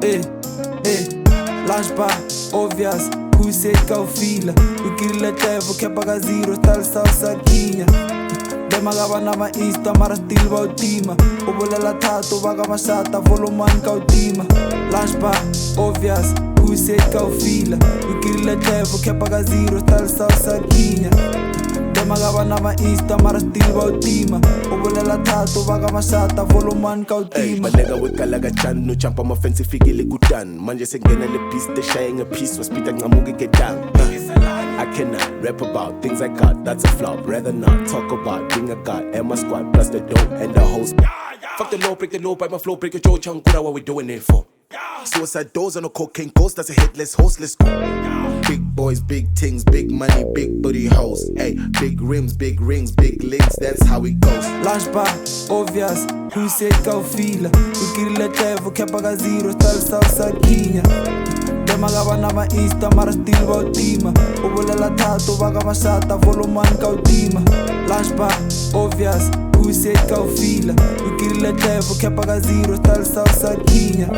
Lunch bar, obvious, who said kau fila. We kill the devil, kepa ka zero, tal salsa kinya. Dema gaba na ma insta, mara still ba utima. Obolela tato, baga masata, voluman ka utima. Lunch bar, obvious, who said kau fila. We kill the devil, kepa ka zero, tal salsa kinya. Dema gaba na ma insta, mara still ba utima. Obolela tato, baga masata, voluman ka utima. Balega wekalaga chan, no jump on my fence, figile gudan. Manje sengena le piece, the shying a piece, was pita ngamuge get down. I cannot rap about things I got, that's a flop. Rather not talk about being a god and my squad, plus the dope and the host. Fuck the law, break the law, bite my flow, break your jaw, changura, what we doing it for? Suicide doors on a cocaine ghost, that's a hitless host, let's go. Big boys, big things, big money, big booty hoes. Hey, big rims, big rings, big links, that's how it goes. Lunch bar, obvious, who said kau fila. We kill the devil, kepa ka zero, tal salsa kinya. Dema gaba na ma insta, mara still ba utima. Obolela tato, baga masata, voluman ka utima. Lunch bar, obvious, who said kau fila. We kill the devil, kepa ka zero, tal salsa kinya.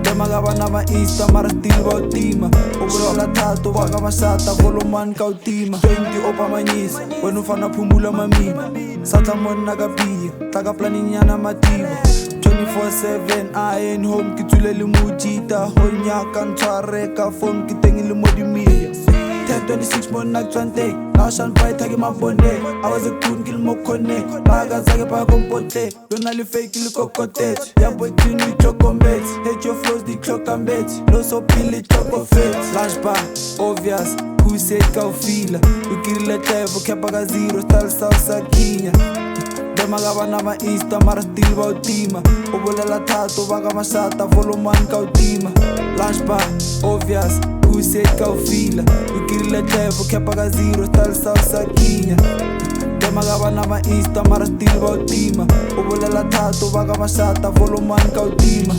Dema gaba na ma insta, mara still ba utima. Obolela tato, baga masata, voluman ka utima. 20 opa manyisa, wenu fana pumula mamima. Sata mona ka piya, taka plani nyana matiba. 24/7 I ain't home, kitulele mujita. Honyaka ntwareka phone, kitengile modimia. 10-26 mon nakchante, nashan pai thagi mabone. I was a coon kill mo connect, baga zake pa kompote. Don't ali fake kill cocotet, ya boy clean with chocolate. Hate your flows the clock and bet, no so pili choco fit. Lunch bar, obvious, who said kau fila. We kill the devil, kepa ka zero, tal salsa kinya. Dema gaba na ma insta, mara still ba utima. Obolela tato, baga masata, voluman ka utima. Lunch bar, obvious, who said kau fila. We kill the devil, kepa ka zero, tal salsa kinya. Dema gaba na ma insta, mara still ba utima. Obolela tato, baga masata, voluman ka utima.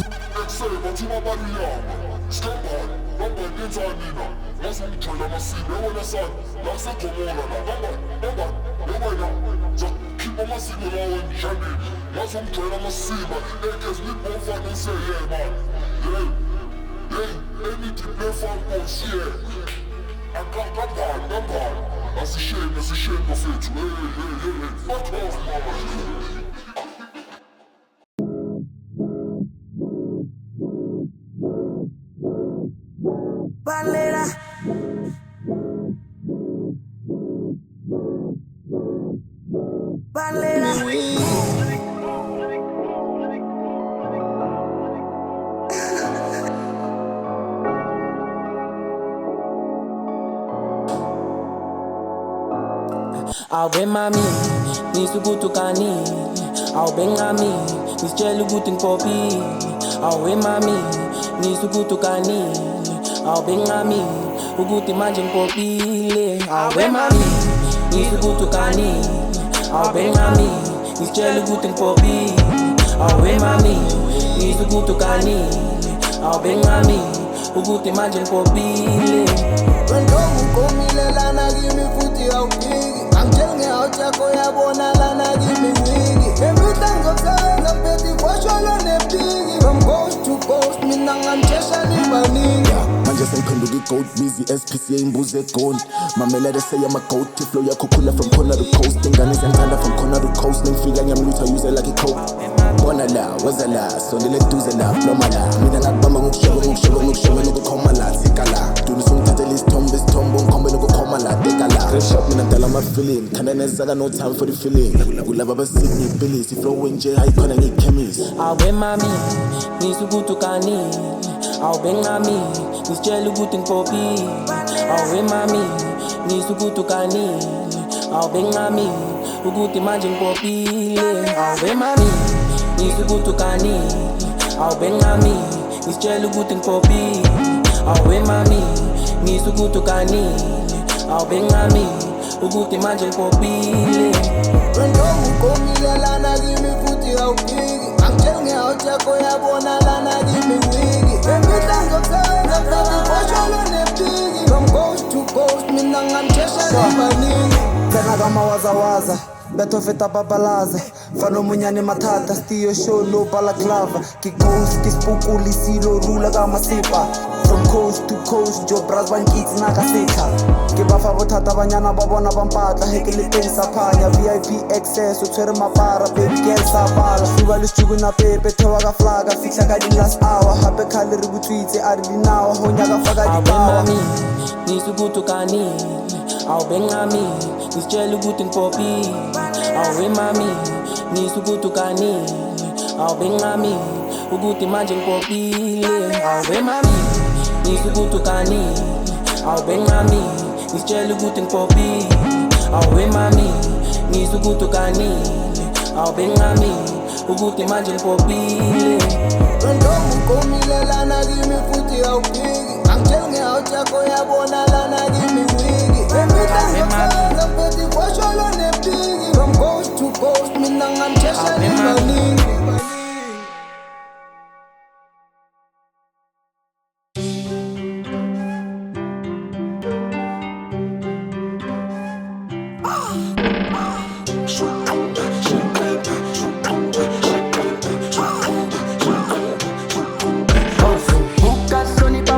I'ma see the law in Jenny. That's what I'm trying to see, but they just live both and say, yeah, man. Yeah, anything they found on share. And that part. That's a shame of it. Hey. Fuck off, man. Bandera. Bandera. Awe mami, nisukutukani. Awe ngami, nisijela ukuthi ngiphophile. Awe mami, nisukutukani. Awe ngami, ukuthi manje ngiphophile. Awe mami, nisukutukani. Awe ngami, nisijela ukuthi ngiphophile. Awe mami, nisukutukani. Awe ngami, ukuthi manje ngiphophile. Ndomu komilela kimi futhi awuphiki. Angitsheli ngehouse yakho yabona lana kimi wiki. Emithanga kusebenza mphethi fosholo nepiki. From coast to coast mina ngamtshesha nibaningi. Manje sengiphenduka i-goat, busy SPCA imbuzi eGold. Mamela they say I'm a goat, flow yakho khula from corner to coast. Ingane ziyangithanda from corner to coast. Nengifika ngiyamlutha use like a coke. Bona la, waza la, sondele eduze la, noma la. Mina ngakubamba ngokushoko nokukhoma la, thika la. Dunisa ungithathela isithombe ngikhombe nokukhoma la, teka la. Great shot mina ngidala ama-feeling, khanda nezaka no time for the feeling. Kulaba abasiki ngiyipilisi, flow nje hayikhona ngiyikhemisi. Awe mami, nisukutukani. Awe ngami, nisijela ukuthi ngiphophile. Awe mami, nisukutukani. Awe ngami, ukuthi manje ngiphophile. Awe mami, nisukutukani. Awe ngami, nisijela ukuthi ngiphophile. Awe mami, nisukutukani. Awe ngami, ukuthi manje ngiphophile. Ndomu komilela na kimi futhi awuphiki. Angitsheli ngehouse yakho yabona lana kimi wiki. Emithanga kusebenza mphethi fosholo nepiki. From coast to coast mina ngamtshesha nibaningi. Tena kama waza Beto feta papalaza Fano munyane matata Still show no balaclava Ki ghost, ki spukuli Silo rula kama sipa From coast to coast Joe bras van kids nakasika Ki bafa botata banyana babona bampata Heke liteng sa panya VIP excess Utwere mapara Baby girl sa bala Fiba listugu na pepe Tewa ka flaga Fixa ka di last hour Hape kali ributwite Ari di nawa Honya ka faka di kawa Nisukutu kani Awubengami Nisitshela ukuthi ngiphophile Awe mami Nisukutu kani Awubengami Ukuthi manje ngiphophile Awe mami Nisukutu kani Awubengami Nisitshela ukuthi ngiphophile Awe mami Nisukutu kani Awubengami Ukuthi manje ngiphophile Ndomu komilelana kimi futhi awuphiki Angitshenge out yakho yabona lana kimi wiki Emidanga mpethi kwasholo nepiki From coast to coast mina ngamtshesha limaningi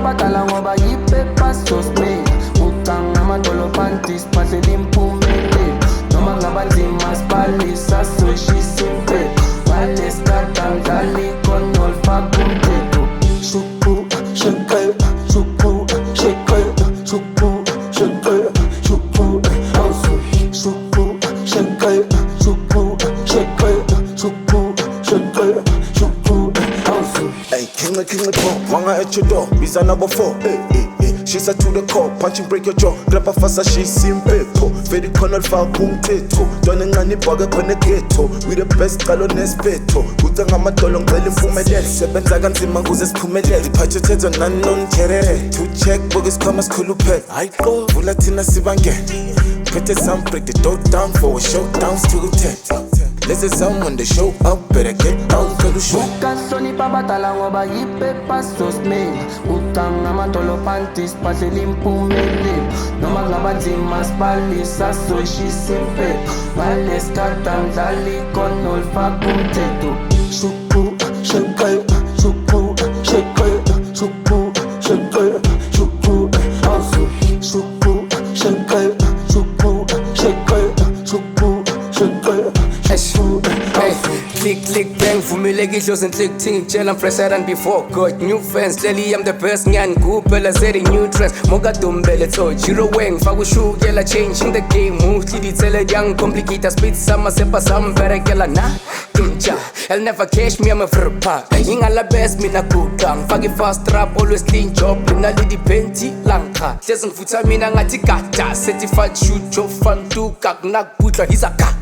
Batala ngoba yipepa sosme Utanga matolo panties pase limpumele Noma ngaba nzima spalisa so shisimpe Wale skatan dali konol fakumteto Shuku, shake, shuku, shake, shuku, shake, shuku, also. Shuku, shake, shuku, shake, shuku, shake, shuku, also. Hey, king of top, wanga at your door, biza number 4. Hey. She's a to the core, punch and break your jaw. Grab a fasa, she's simple. Very corner for boom teto. Don't any bugger ghetto. We the best color nespeto. Utanga matolong belly for my dad. Seven zagan zimanguzes pumele. The pachetes on unknown terere. To check bogus come as kulupe. I go, Vulatina Sibange. Put the sound, break the door down for a showdown to the tent. This is someone they show up, better get out to the show. Ukasoni pa batala ngoba yipepa sosme Utanga matolo panties pase limpumele Noma ngaba nzima spalisa so shisimpe Wale skatan dali konol fakumteto Shuku, shake, shuku, shake, shuku, shake, shuku, also. Shuku, shake, shuku, shake, shuku, shake. Hey, click, bang, vumileke shows and click, ting, chill, I'm fresher than before. Got new fans, clearly I'm the best, nyan, Goopela, setting new trends. Moga dumbele, so, Jiro Wang, Fagushu, yella, changing the game. Mostly, tell a young, complicated, spit, some, sepa, some, better, yella, nah, kinja. I'll never catch me, I'm a frippa. Ying all the best, me na kukang. Fagi fast trap, always clean job, in a lady penti, lanka. Lesson futa, me na ngatikata. Certified shoot, job, fun, to kak, nak, putla, he's a kak.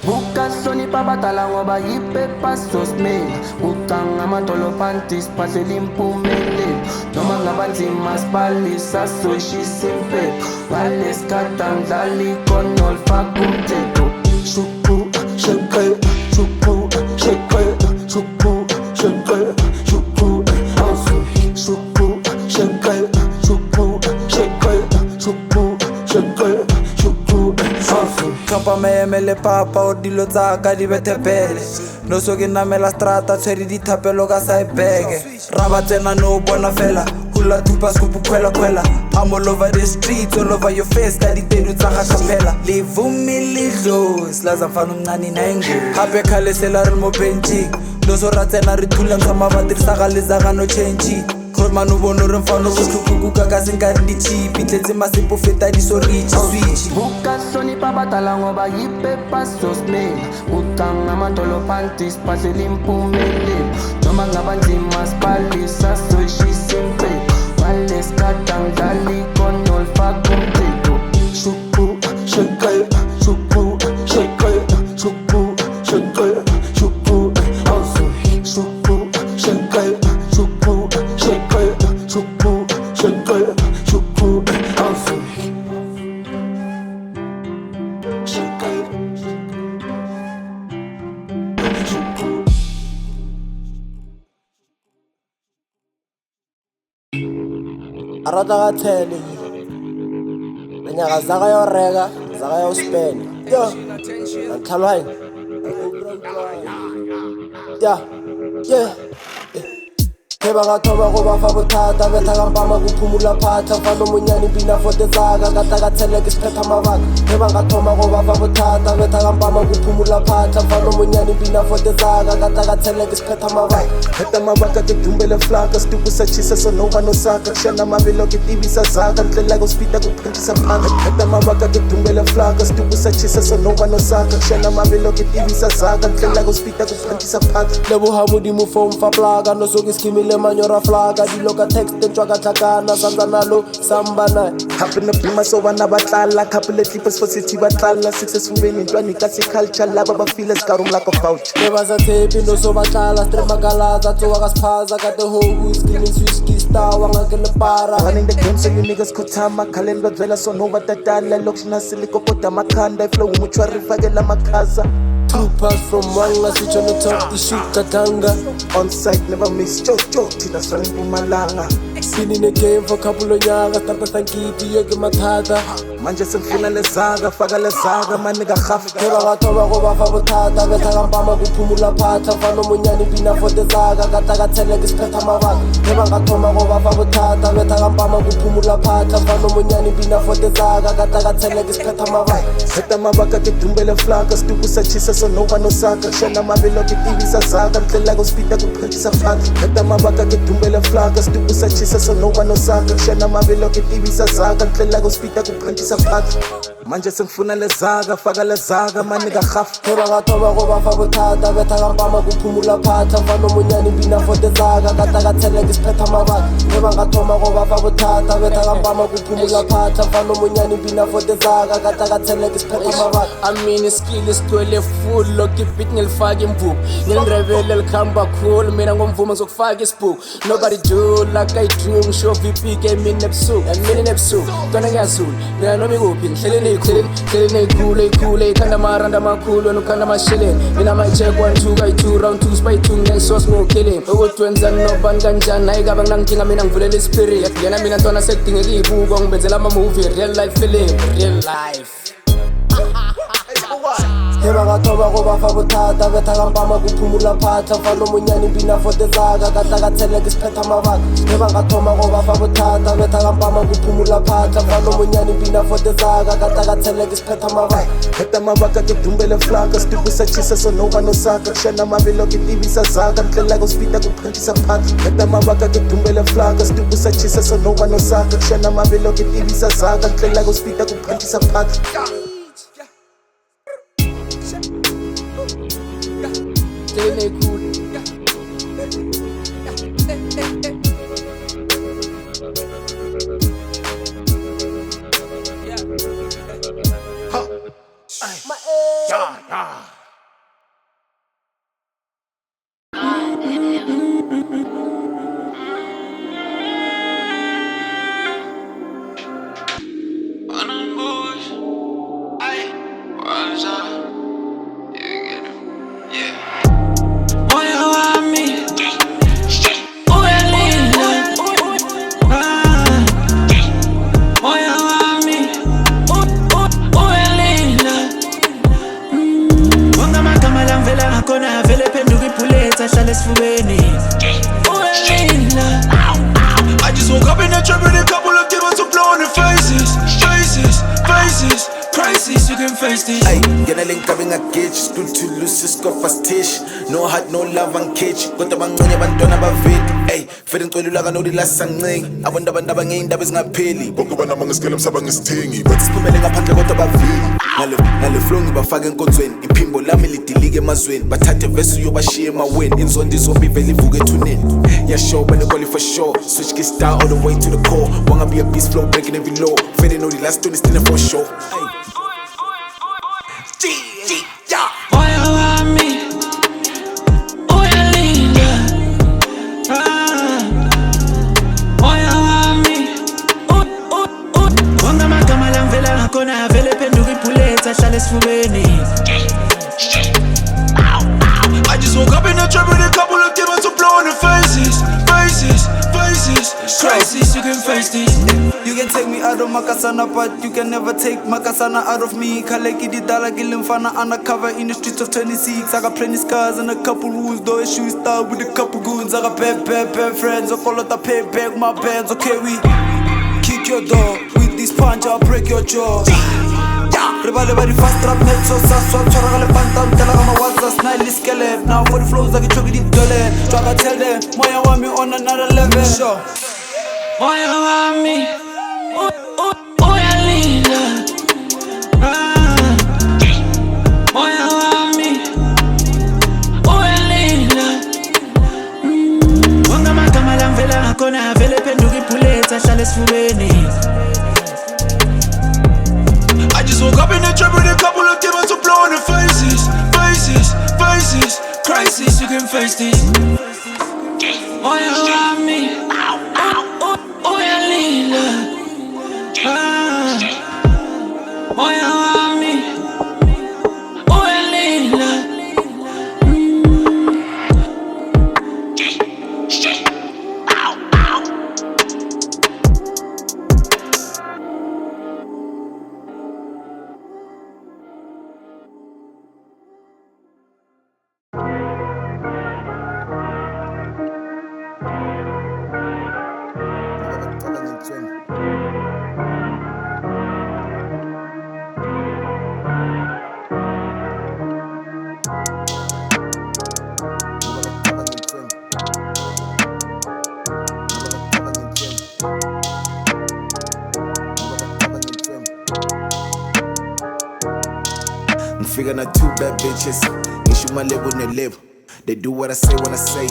Ukasoni pa batala ngoba yipepa sosme Utanga matolo panties pase limpumele Noma ngaba nzima spalisa so shisimpe Wale skatan dali konol fakumteto Shuku, shake, shuku, shake, shuku, shake, shuku, also. Shuku, shake, shuku, shake, shuku, shake, shuku, also. Kampa me emele papa o dilo tsaka di betepele No so ke namela strata tshwere dithapelo ka sa epeke Raba tsena no bona fela Hula tupa skupu kwela I'm all over the streets, all over your face Ka ditedu tsa ga kapela Livumi lidlo Slaza mfano mncane nengu Hape khale sela re mo benching No so ra tsena re thulang sa mabatri sa ga lezaga no change Khorman o bono re mfano botlhukukuka ka senkare di-cheap Tletse masepo feta di-sorich switch Ukasoni pa batala ngoba yipepa sosme Utanga matolo panties pase limpumele Noma ngaba nzima spalisa so shisimpe Wale skatan dali konol fakumteto Shuku, shake, shuku, shake, shuku, shake, shuku, also. Shuku, shake, shuku, shake, shuku, shake, shuku, also. Shake, shuku. Arata ka tele Nyaka zaka yo rega, zaka yo spend Yo, Kalwine. Yeah. Heba gathoba go bafa bothata betha ka mpama go phumula phatha fa no monyane pina fote tsaka ka tla ka tshele ke sphetha mabaka heba gathoma go bafa bothata betha ka mpama go phumula phatha fa no monyane pina fote tsaka ka tla ka tshele ke sphetha mabaka Heta mabaka ke dumbele flaka stuku sa chisa so no one no saka shana mavelo ke tibisa zaka ndlela go spita go phantisa phanga heta mabaka ke dumbele flaka stuku sa chisa so no one no saka shana mavelo ke tibisa zaka ndlela go spita go phantisa phanga lebo ha modimo phone fa plaga no so ke skimile manyora flaga dilo ka text ntwa ka tlhakana sanza nalo sambana happen to be my so wana batlala couple of clippers for city batlala successful when intwani ka culture laba ba feel as karum like a pouch eba sa tepi no so batlala stream magalaza tsowa ka sphaza ka the whole screen switch star wanga ke le para running the game so you niggas kutama calendar dwela so no batatala lokshina siliko poda makhanda flow umuchwa rifakela makhaza 2 pass from Wanga, switch on the top, the shoot Katanga. On site, never miss Jojo, Tina Sonny Pumalanga. Been in the game for a couple of years, started thanking you, Yogi Matata. Manchester Finale Saga, Fagala Saga, my nigga half. Keva Toba Goba Fabotata, Betagambama Pumula Pata, Fano Munyani Pina for the Zaga, Gataga Telex Petamava. Keva Toma Goba Fabotata, Betagambama Pumula Pata, Fano Munyani Pina for the Zaga, Gataga Telex Petamava. Petamava, get Tumbele Flakas, Tukusa so no one no saka shana mavelo ke tibisa zaka ndlela go spita go phantisa phanga heta mabaka ke dumbele flakas tukusa chisa so no one no saka shana mavelo ke tibisa zaka ndlela go spita go phantisa phanga manje sengifuna lezaga faka lezaga maniga half heba gathoba go bafa bothata betha ka mpama go phumula phatha fano monyane pina fote zaka ka tla ka tshele ke sphetha mabaka heba gathoma go bafa bothata betha ka mpama go phumula phatha fano monyane pina fote zaka ka tla ka tshele ke sphetha mabaka amini skill isitwele full lokhi beat ngilifaka imvubu ngilirevele likhamba cool mina ngomvuma ngizokufaka isibhuku nobody do like I do ngisho VP ke mina ebusuku tona ngiyazula mina noma ikuphi ngihlele Kule, kanda maranda makulu, no kanda mashilling. Mina my check 1, 2, guy 2, round 2, spy 2, then sauce no killing. Ogo twins and no banganjan, naiga bang king, I mean, I'm fully spirit. Yana mina tona setting a ribu, gong, bezalama movie, real life feeling, real life. Heba gathoba go bafa bothata betha ka mpama go phumula phatha fano monyane pina fote zaka ka tla ka tshele ke sphetha mabaka heba gathoma go bafa bothata betha ka mpama go phumula phatha fano monyane pina fote zaka ka tla ka tshele ke sphetha mabaka heta mabaka ke dumbele flakas tukusa chisa so no one no saka shana mavelo ke tibisa zaka ndlela go spita go phantisa phanga heta mabaka ke dumbele flakas tukusa chisa so no one no saka shana mavelo ke tibisa zaka ndlela go spita go phantisa phanga Stay cool. I just woke up in the trap with a couple of demons to blow in the faces. Crisis, you can face this. Ay, gonna link up in a cage, stood to lose his cup fast tish. No heart, no love and cage. Got the bang on your bandana bavit. Ay, feeling to you like I know the last sang. I wonder when the banging that is not peli. Bongo bana mga skill sabang istingi. But it's coming up and got about feel. Nalo flowing by fagging godswin. In Pimbo Lamili Dilige Mazwin. But at the vessel you share my win. In zone this zombie belly fuge to nil. Yeah, sure, when they call it for sure. Switch kiss style all the way to the core. Wanna be a beast flow, breaking every law. Fading know the last one is still for sure. Kona vele penduki puleta shale sfubeni. I just woke up in the trap with a couple of demons to blow in the faces. Crisis, you can face this. You can take me out of Makasana, but you can never take Makasana out of me. Kaleki di dala gilimfana undercover in the streets of 26. I got plenty scars and a couple rules, though issues start with a couple goons. I got bad friends, I call it the payback, my bands, okay, we kick your door. With this punch, I'll break your jaw. Ribale body fast trap net so swap chora le pantam tela kama what's snile skeleton. Now for the flows like a chocolate dollar. Try to tell them moya want me on another level. Sure. Moya want me. Oh ya linda. Moya want me. Oh ya linda. Wanga makama la mvela hakona vele penduki puleta shale sfubeni. Woke up in the trap with a couple of demons to blow in the faces. Crisis, you can face this. Oh, you want me? Oh, you Lila. Oh, you want me? Oh, you Lila. Figure not two bad bitches. Issue my label ne label. They do what I say when I say.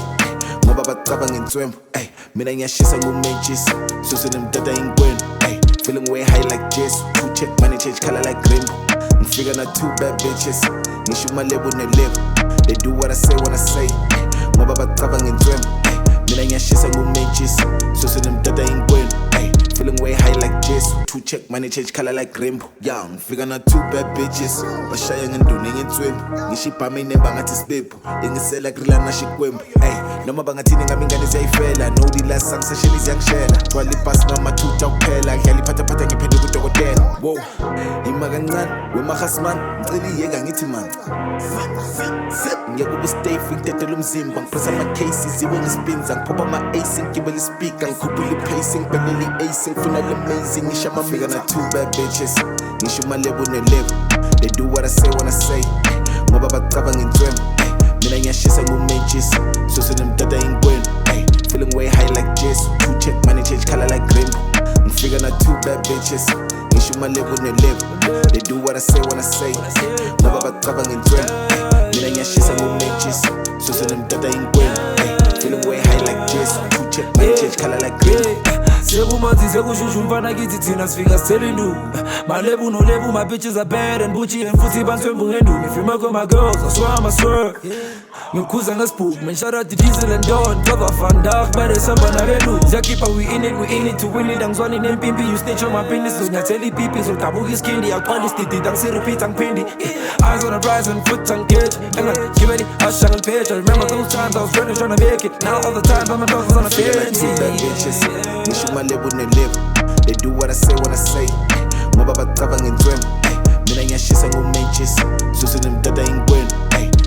Ngoba bacabanga intswembu. Ay, mina ngiyashisa ngumenchis. Susu nemdada ingwenu. Ay, feeling way high like Jess. Two check money change color like rainbow. Figure not two bad bitches. Issue my label ne label. They do what I say when I say. Ngoba bacabanga intswembu. Ay, mina ngiyashisa ngumenchis. Susu nemdada ingwenu. Ay, feeling way high like Jess. Two check money change color like rainbow. Young, figure not two bad bitches. Bashaya nganduni ngenswembu. Ngishipha mina bangathi sibepho. Engisela grilla na shikwembu. Hey, noma bangathini ngami ingane ziyayifela. No deal sangisesheli ziyangishela. Twala ipass ngamathutha kuphela. Ngiyali phatha ngiphende kudokotela. Wow, ima kancane wemahasman. Ngicela iyeka ngithi man. Ngiyakube stay free ngithethe umzimba. Ngipressa ama cases iwe ngispinza. Ngiphopa ama ace ngibele speaker. Ngikhuphula pacing ngibeleli ace ngifuna le amazing. Ngisha ama figure not two bad bitches. Ngisho my label ne label. They do what I say when I say. Ngoba bacabanga intswembu. Mina ngiyashisa ngumenchis. Susu nemdada ingwenu. Feeling way high like Jess. Two check money change color like rainbow. Figure not two bad bitches. Ngisho my label ne label. They do what I say when I say. Ngoba bacabanga intswembu. Mina ngiyashisa ngumenchis. Susu nemdada ingwenu. Feeling way high like Jess. Two check money change color like rainbow. Sekumanzi sekushushu mfana kithi thina sifika sithelinuka. Malebu no lebu, my bitches are bad and butchy and futhi bantswembu ngenduku. If you make all my girls, I swear ngikhuza ngesibhuku. Man, shout out to Diesel and Dawn. Cover vandaag by the samba nabelu. Zakipa we in it to win it. Angizwani nempimpi, you snitch on my business. Unyathela ipipi, zodabuka iskindi. Yaqala istidi, angisirepeat angipindi. Eyes on the prize and foot engaged. Ngibeli hasha ngipage. I remember those times I was trying to make it. Now all the time I'm a dog on a feeling. Bad bitches. Ngisho my label ne label. They do what I say when I say. Ngoba bacabanga intswembu. Mina ngiyashisa ngumenchis. Susu nemdada ingwenu.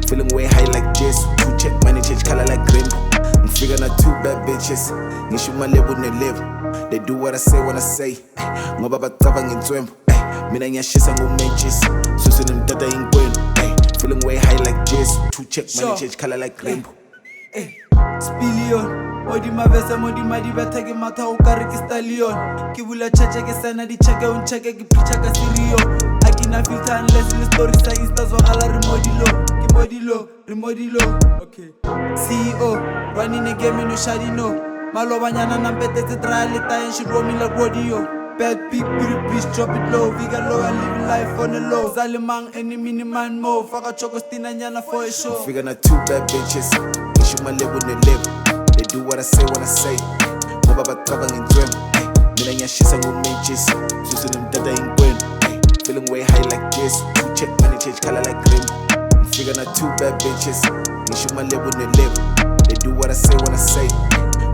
Feeling way high like Jess. Two check money change color like rainbow. Figure not two bad bitches. Ngisho my label ne label. They do what I say when I say. Ngoba bacabanga intswembu. Mina ngiyashisa ngumenchis. Susu nemdada ingwenu. Feeling way high like Jess. Two check money change color like rainbow. Spillion. Modi mavesa modi madi batake mata ukariki stallion. Kibula chacha ke sana di cheke uncheke ki picha ka sirio. Akina filter unless the story sa insta zwakala remodi low. Okay. CEO running the game no shadi no. Malobanyana na mpete trial ta and she roll me like rodeo. Bad big please drop it low. We got low and live life on the low. Zalimang any mini man mo. Faka choko stina nyana for a show. Figure not two bad bitches. Ngisho my label ne label. They do what I say when I say. Ngoba bacabanga intswembu. Mina ngiyashisa ngumenchis. Susu nemdada ingwenu. Feeling way high like Jess. Two check money change color like rainbow. Figure not two bad bitches. Ngisho my label ne label. They do what I say when I say.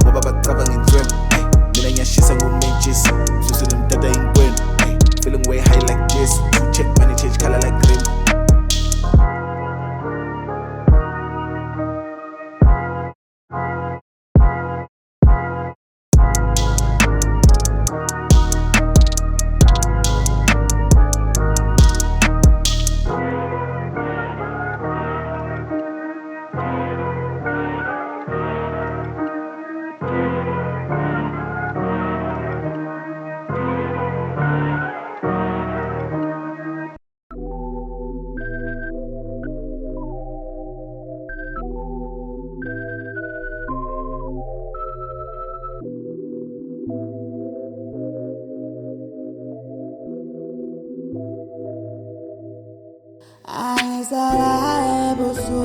Ngoba bacabanga intswembu. Mina ngiyashisa ngo-matches Susu nemtata ingwenu Feeling way high like this To check money change color like green Anisala ebusu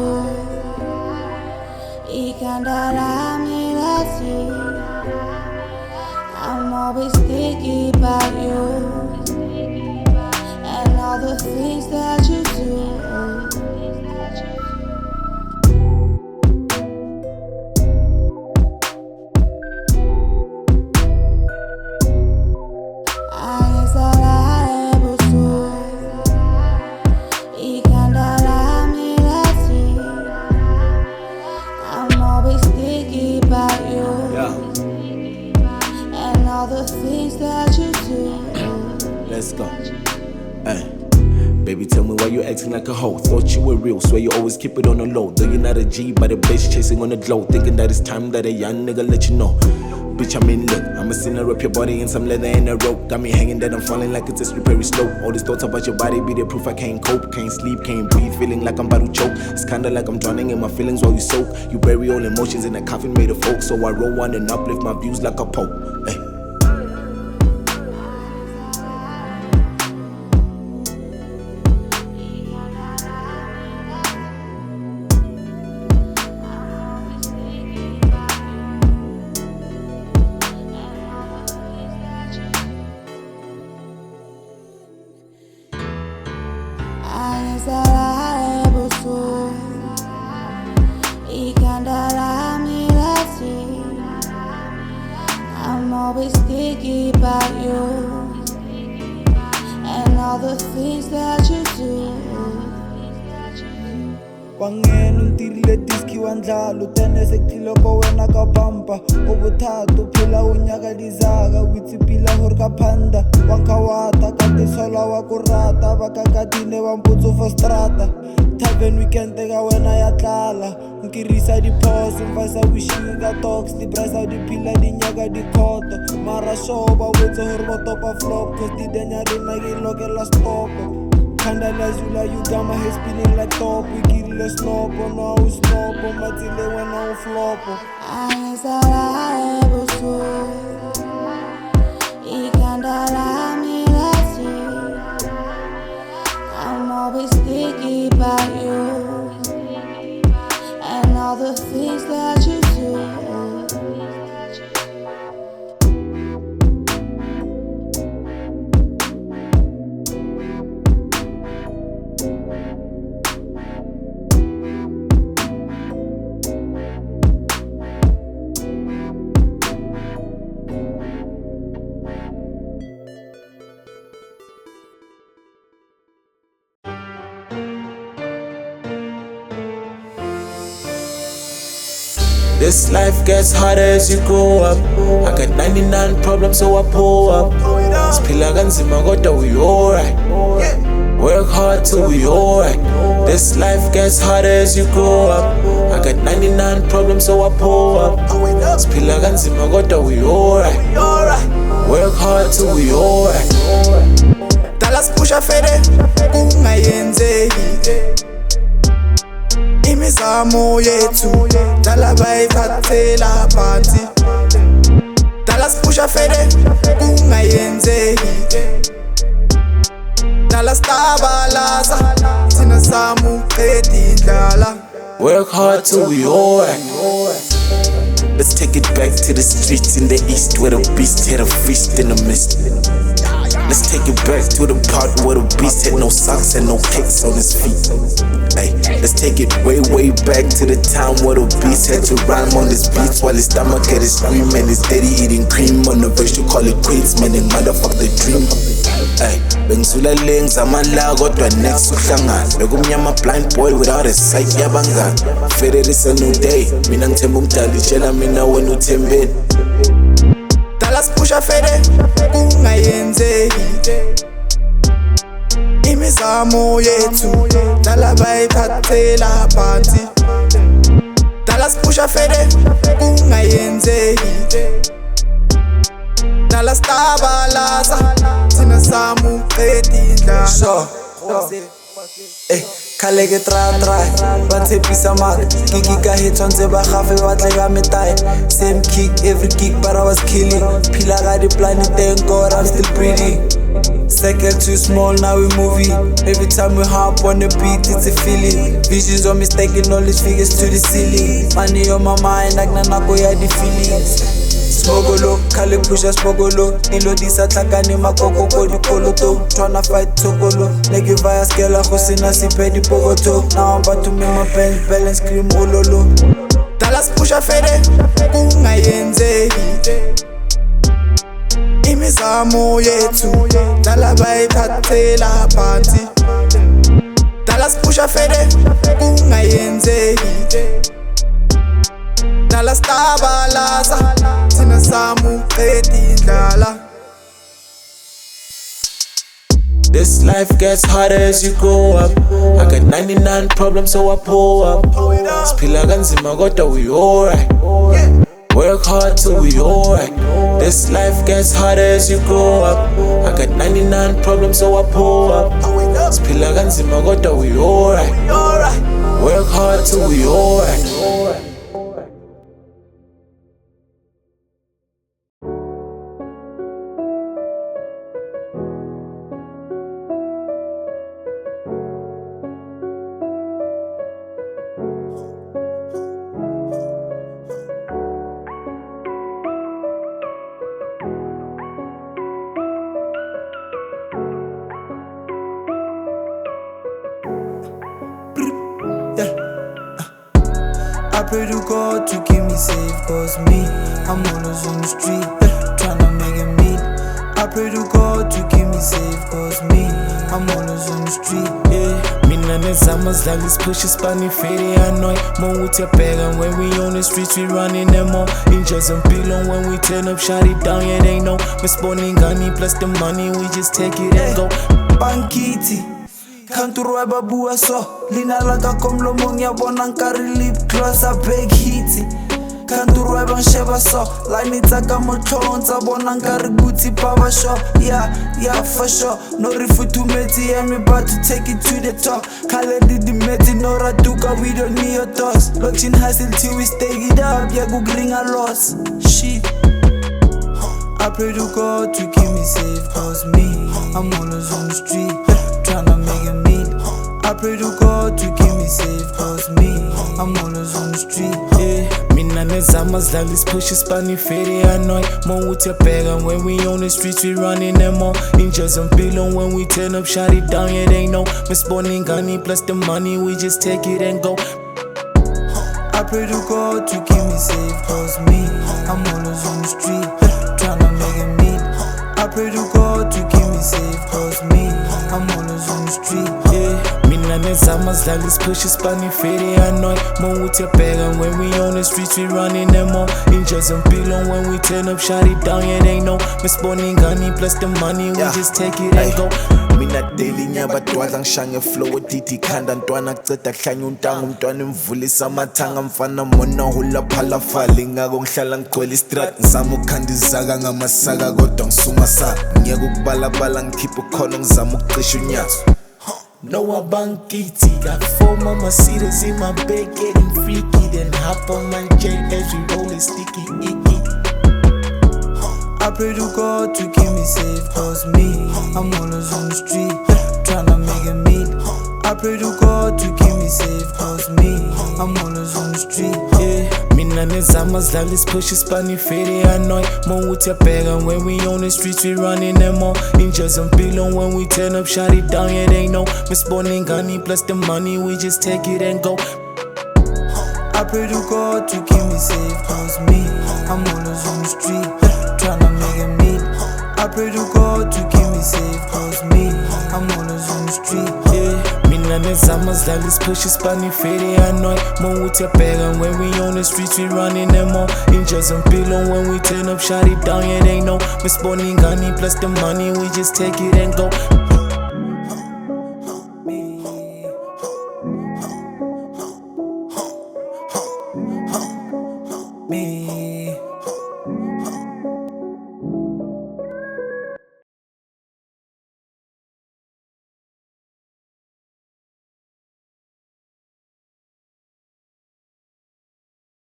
Ikandala milasi I'm always thinking about you And all the things that you do Let's go. Baby, tell me why you acting like a hoe. Thought you were real, swear you always keep it on the low. Though you're not a G, but a bitch chasing on the glow. Thinking that it's time that a young nigga let you know. Bitch, I'm in look. I'm a sinner, rip your body in some leather and a rope. Got me hanging that I'm falling like it's a slippery slope. All these thoughts about your body be the proof I can't cope. Can't sleep, can't breathe, feeling like I'm about to choke. It's kinda like I'm drowning in my feelings while you soak. You bury all emotions in a coffin made of folk. So I roll one and uplift my views like a pope. Ay. I'm always thinking about you And all the things that you do Kwangena untirile diski wandlala Utenese kutiloko wena ka pampa Ubuthathu phila unyaka lizaka Witsipila hori ka phanda Wankawata katisola wa kurata Vakakatine wamputsu for strata Tavern weekend ka wena ya tlala Nkirisa diphoso mfasa wishing ka talks Dibrasa dipila dinyaka dikhoto Mara shoba wetso hori botopa flop Cause didenya rina kilokela stopo Kanda la zula you got my head spinning like top We kirile slopo, no I slopo Matile when I flopo Anisala ebusu Ikandala milasi I'm always thinking about you And all the things that you do This life gets harder as you grow up. I got 99 problems, so I pull up. Spila kanzima kodwa we alright. Work hard till we alright. This life gets harder as you grow up. I got 99 problems, so I pull up. Spila kanzima kodwa we alright. Work hard till we alright. Dallas pusha fede, kungayenzeki. Imizamo yethu dala bayiphathela phansi Dala sipusha fede kungayenzeki Dala stabalaza thina samu qeda indlala Work hard till we alright. Let's take it back to the streets in the east where the beast had a feast in the mist. Let's take it back to the part where the beast had no socks and no kicks on his feet. Ay, let's take it way, way back to the time where the beast had to rhyme on his beats while his stomach had his scream and his daddy eating cream on the verse to call it quits, meaning motherfuck the dream. Ay, bengizula lengs amala kodwa next uhlangana bekumnyama blind boy without a sight yabangani. Fede it's a new day, mina ngithemba umdali tshela mina wena uthembeni. Dala sipusha fede kungayenzeki imizamo yethu dala bayiphathela phansi. Dala sipusha fede kungayenzeki dala stabalaza thina samuqeda indlala. Khale ke tra ba tshepisa maka kiki ka hit tshwantse ba gafe ba tle ka metae. Same kick every kick but I was killing. Phila ka di planet thank God I'm still breathing. Circle too small now we moving. Every time we hop on the beat it's a feeling. Visions are mistaken knowledge figures to the ceiling. Money on my mind like nanako ya the feelings. Smogolo, khale pusha smogolo. Nilo disa tlakane makoko ko dikolo to. Tryna fight tokolo. Neke vaya skela go sena sipe di pogoto. Now I'm about to make my pants balance scream ololo. Dala spusha fede kungayenzeki imizamo yethu dala bayiphathela phansi. Dala spusha fede kungayenzeki dala stabalaza thina samuqeda indlala. This life gets harder as you grow up. I got 99 problems so I pull up. Siphila kanzima kodwa we alright. Work hard till we alright. This life gets harder as you grow up. I got 99 problems so I pull up. Siphila kanzima kodwa we alright. Work hard till we alright. I pray to God to keep me safe, cause me, I'm always on the street, tryna make it meet. I pray to God to keep me safe, cause me, I'm always on the street, Mina nezama zidlala isiphusha isipani fade annoy. Mawuthi yabheka when we on the streets we running them all. Injuries and pillow when we turn up, shut it down, yeah they know. We're spawning gunny plus the money, we just take it and go. Bankiti Kanturwa babua so Lina laka komlomong ya bona nkari lip gloss a big hiti Kanturwa bang sheba so Line itaka motlonza bona nkari guti power shop. Yeah for sure. No rifutu meti and me about to take it to the top. Kale didi meti no ratuka we don't need your thoughts. Lochin hustle till we stake it up. Yeah go bring a loss. Shit I pray to God to keep me safe, cause me, I'm always on the street, tryna make it meet. I pray to God to keep me safe, cause me, I'm always on the street, Mina nezama zidlala isiphusha isipani fade annoy. Mawuthi yabheka when we on the streets we running them all. Injuries and pillow when we turn up, shut it down, yeah they know. We're spawning gunny plus the money, we just take it and go. I pray to God to keep me safe, cause me, I'm always on the street, tryna make it meet. I pray to God to keep me safe, cause me, I'm always on the street, Mina nezama zidlala isiphusha isipani fade annoy. Mawuthi yabheka when we on the streets we running them all. Injuries and pillow when we turn up, shut it down, yeah they know. We're spawning gunny plus the money, we just take it and go. Mina daily nyabadwadla ngishange flow didi khanda ntwana kuceda kuhlanya untango umntwana imvulisa amathanga mfana mona hula phala fali ngako ngihlala ngigcwele istrat ngizama ukukhanda izaka ngamasaka kodwa ngisuma sa ngiyeke ukubalabala ngikhipha khona ngizama ukucisha unyazo. No abankiti, got 4 mama cedars in my bed getting freaky, then hop on my jet as we rollin' sticky icky. I pray to God to keep me safe, cause me, I'm always on the street, tryna make it meet. I pray to God to keep me safe, cause me, I'm always on the street, Mina Mina nezama sidlala isipush isipani fade annoy Mo uthi yabheka when we on the streets we running them all Injas empilo when we turn up shut it down yeah they know Miss Bonnie Gunny plus the money we just take it and go I pray to God to keep me safe cause me I'm always on the street tryna make it meet I pray to God to keep me safe cause me I'm always on the street yeah Mina nezama sidlala isipush isipani fade annoy Mo uthi yabheka when we on the streets we running them all Injas empilo when we turn up shut it down yeah they know Miss Bonnie Gunny plus the money we just take it and go